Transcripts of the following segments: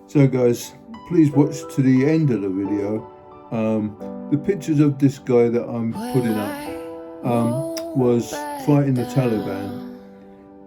So guys, please watch to the end of the video. The pictures of this guy that I'm putting up was fighting the Taliban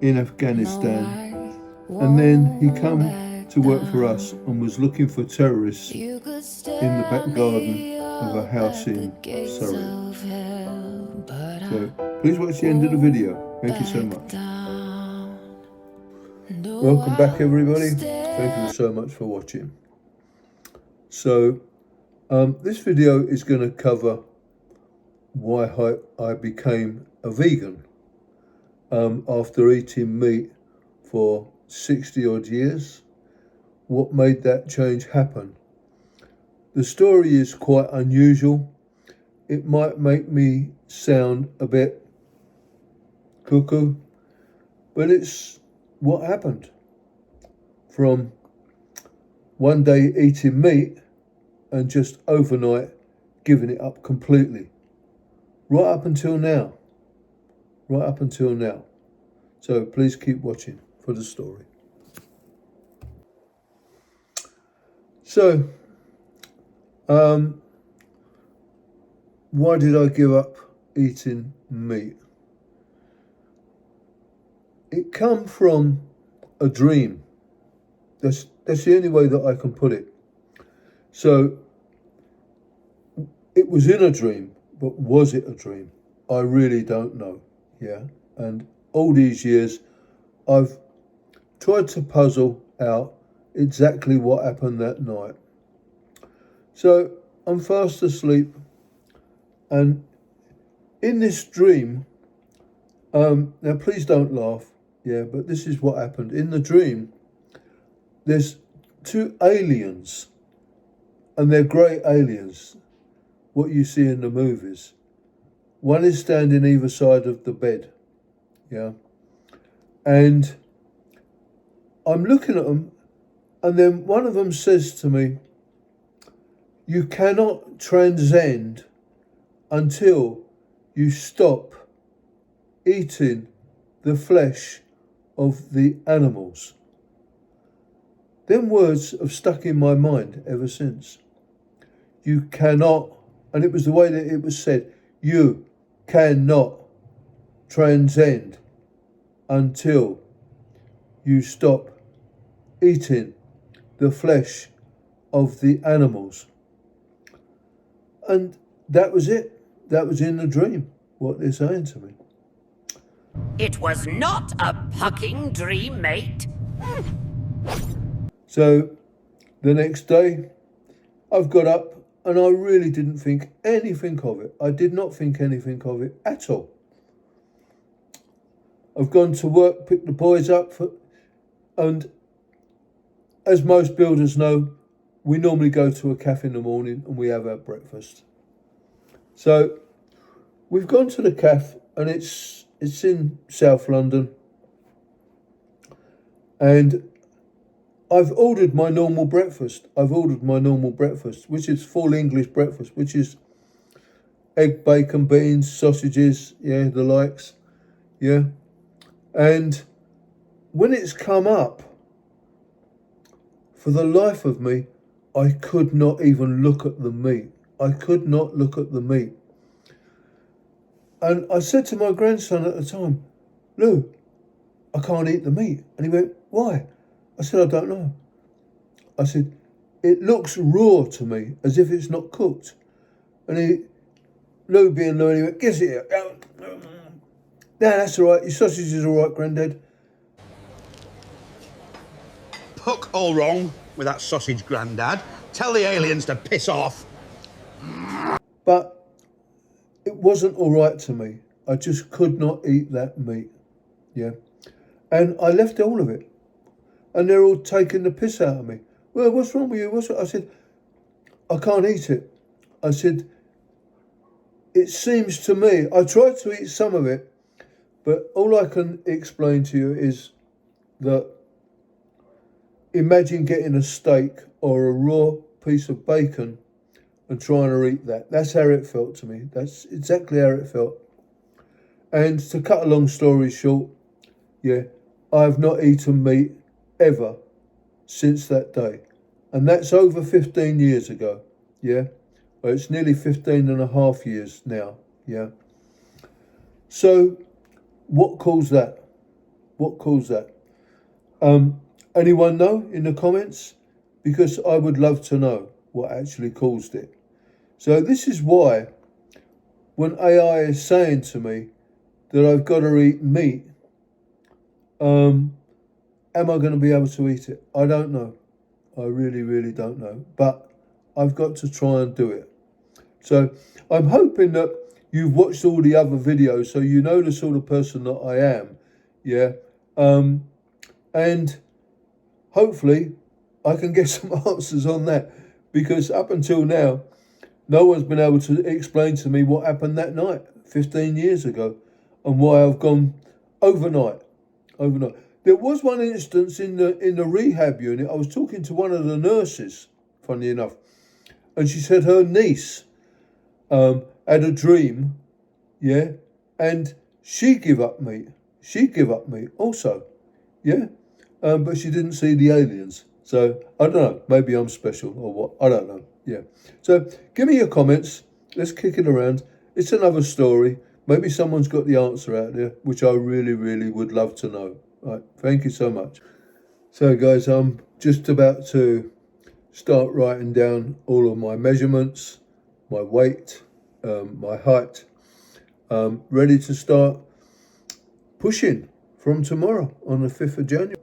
in Afghanistan, and then he come to work for us and was looking for terrorists in the back garden of a house in Surrey. So please watch the end of the video. Thank you so much. Welcome back everybody. Thank you so much for watching. So this video is going to cover why I became a vegan after eating meat for 60 odd years. What made that change happen? The story is quite unusual. It might make me sound a bit cuckoo, but it's what happened. From one day eating meat and just overnight giving it up completely. Right up until now. Right up until now. So please keep watching for the story. So, why did I give up eating meat? It come from a dream. That's the only way that I can put it. So, it was in a dream, but was it a dream? I really don't know, yeah? And all these years, I've tried to puzzle out exactly what happened that night. So, I'm fast asleep, and in this dream, now please don't laugh, yeah, but this is what happened. In the dream, there's two aliens, and they're grey aliens, what you see in the movies. One is standing either side of the bed, yeah, and I'm looking at them, and then one of them says to me, "You cannot transcend until you stop eating the flesh of the animals." Them words have stuck in my mind ever since. You cannot, and it was the way that it was said, you cannot transcend until you stop eating the flesh of the animals. And that was it. That was in the dream, what they're saying to me. It was not a pucking dream, mate. So the next day, I've got up and I really didn't think anything of it. I did not think anything of it at all. I've gone to work, picked the boys up, and as most builders know, we normally go to a cafe in the morning and we have our breakfast. So we've gone to the cafe, and it's in South London, and I've ordered my normal breakfast. Which is full English breakfast, which is egg, bacon, beans, sausages, yeah, the likes, yeah. And when it's come up, for the life of me, I could not even look at the meat. I could not look at the meat. And I said to my grandson at the time, "Lou, I can't eat the meat." And he went, "Why?" I said, "I don't know." I said, "It looks raw to me, as if it's not cooked." And Lou being Lou, he went, "Guess it. No, that's all right. Your sausage is all right, Grandad." Puck all wrong with that sausage, Grandad. Tell the aliens to piss off. But it wasn't all right to me. I just could not eat that meat, yeah. And I left all of it. And they're all taking the piss out of me. "Well, what's wrong with you? I said, "I can't eat it." I said, "It seems to me," I tried to eat some of it, but all I can explain to you is that imagine getting a steak or a raw piece of bacon and trying to eat that. That's how it felt to me. That's exactly how it felt. And to cut a long story short, yeah, I have not eaten meat ever since that day. And that's over 15 years ago, yeah? Well, it's nearly 15 and a half years now, yeah? So, what caused that? What caused that? Anyone know in the comments? Because I would love to know what actually caused it. So this is why when AI is saying to me that I've got to eat meat, am I going to be able to eat it? I don't know. I really, really don't know. But I've got to try and do it. So I'm hoping that you've watched all the other videos so you know the sort of person that I am. Yeah. And hopefully I can get some answers on that, because up until now, no one's been able to explain to me what happened that night, 15 years ago, and why I've gone overnight. There was one instance in the rehab unit. I was talking to one of the nurses, funny enough, and she said her niece had a dream, yeah, and she gave up meat. She gave up meat also, yeah, but she didn't see the aliens. So I don't know. Maybe I'm special or what. I don't know. Yeah. So give me your comments. Let's kick it around. It's another story. Maybe someone's got the answer out there, which I really, really would love to know. All right. Thank you so much. So guys, I'm just about to start writing down all of my measurements, my weight, my height, ready to start pushing from tomorrow on the 5th of January.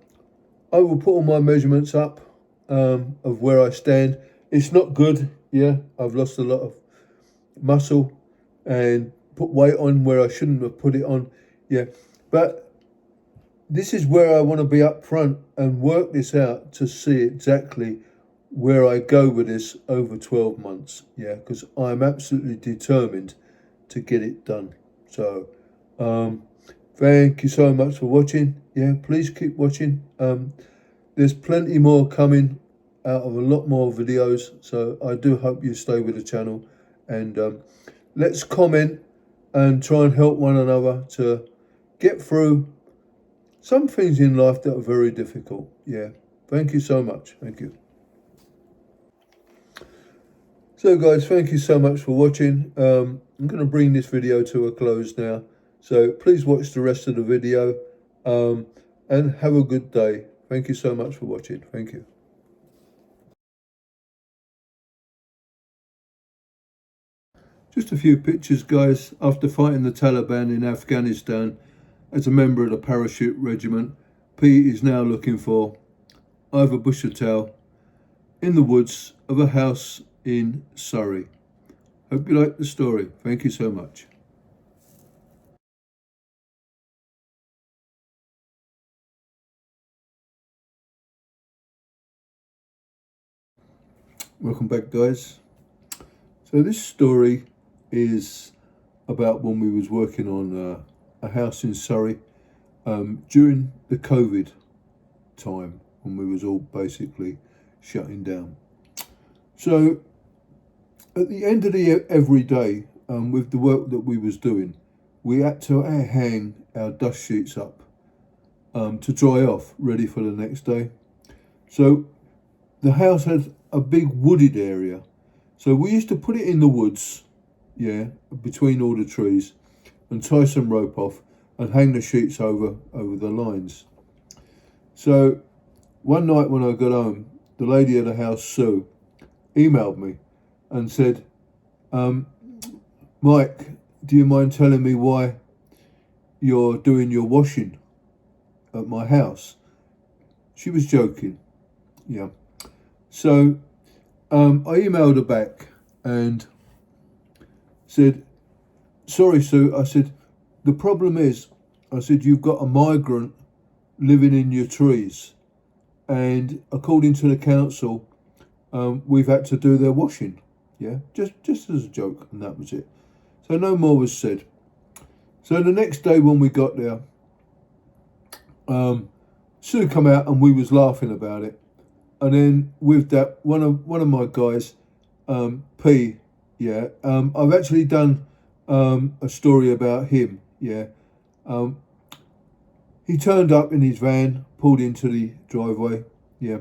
I will put all my measurements up of where I stand. It's not good, yeah. I've lost a lot of muscle and put weight on where I shouldn't have put it on, yeah. But this is where I want to be up front and work this out to see exactly where I go with this over 12 months, yeah, because I'm absolutely determined to get it done. So, thank you so much for watching. Yeah, please keep watching. There's plenty more coming out of a lot more videos, so I do hope you stay with the channel, and let's comment and try and help one another to get through some things in life that are very difficult. Yeah, thank you so much. Thank you. So guys, thank you so much for watching. I'm going to bring this video to a close now, so please watch the rest of the video, and have a good day. Thank you so much for watching. Thank you. Just a few pictures, guys, after fighting the Taliban in Afghanistan as a member of the parachute regiment. Pete is now looking for Ivor Bushatel in the woods of a house in Surrey. Hope you like the story. Thank you so much. Welcome back, guys. So this story is about when we was working on a house in Surrey during the COVID time, when we was all basically shutting down. So at the end of every day, with the work that we was doing, we had to hang our dust sheets up to dry off, ready for the next day. So the house had a big wooded area, so we used to put it in the woods, yeah, between all the trees, and tie some rope off and hang the sheets over the lines. So one night when I got home, the lady of the house, Sue, emailed me and said, Mike, do you mind telling me why you're doing your washing at my house? She was joking, yeah. So I emailed her back and said, sorry, Sue. I said, the problem is, I said, you've got a migrant living in your trees, and according to the council, we've had to do their washing. Yeah, just as a joke, and that was it. So no more was said. So the next day when we got there, Sue come out and we was laughing about it. And then with that, one of my guys, P, yeah, I've actually done a story about him, yeah. He turned up in his van, pulled into the driveway, yeah,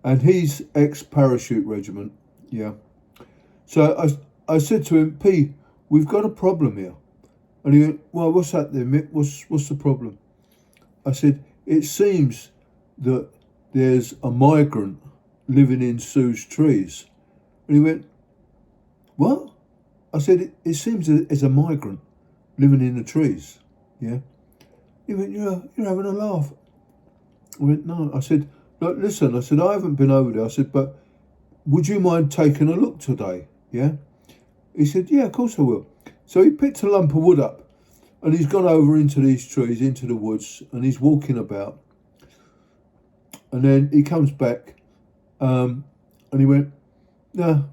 and he's ex-parachute regiment, yeah. So I said to him, P, we've got a problem here. And he went, well, what's that then, Mick? What's the problem? I said, it seems that there's a migrant living in Sue's trees. And he went, what? I said, it seems that there's a migrant living in the trees, yeah. He went, you're having a laugh. I went, no. I said, look, listen, I said, I haven't been over there. I said, but would you mind taking a look today, yeah? He said, yeah, of course I will. So he picked a lump of wood up and he's gone over into these trees, into the woods, and he's walking about. And then he comes back and he went, no,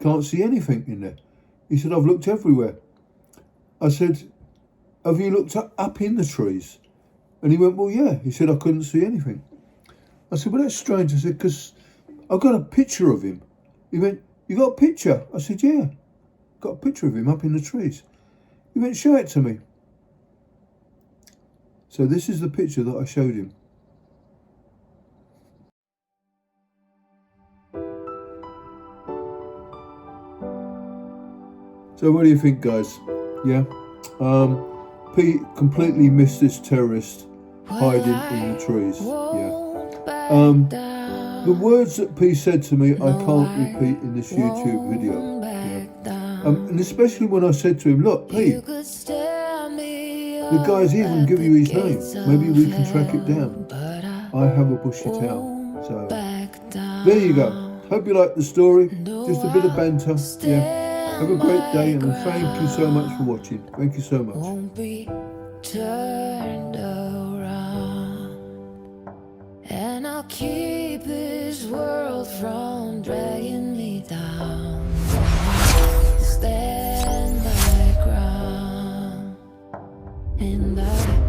can't see anything in there. He said, I've looked everywhere. I said, have you looked up in the trees? And he went, well, yeah. He said, I couldn't see anything. I said, well, that's strange. I said, because I've got a picture of him. He went, you got a picture? I said, yeah. Got a picture of him up in the trees. He went, show it to me. So this is the picture that I showed him. So what do you think, guys? Yeah? Pete completely missed this terrorist hiding in the trees. Yeah. The words that Pete said to me, I can't repeat in this YouTube video. Yeah. And especially when I said to him, look, Pete, the guy's even give you his name. Maybe we can track it down. I have a bushy tail. So there you go. Hope you liked the story. Just a bit of banter. Yeah. Have a great day, and thank you so much for watching. Thank you so much. Won't be turned around, and I'll keep this world from dragging me down. Stand my ground, and I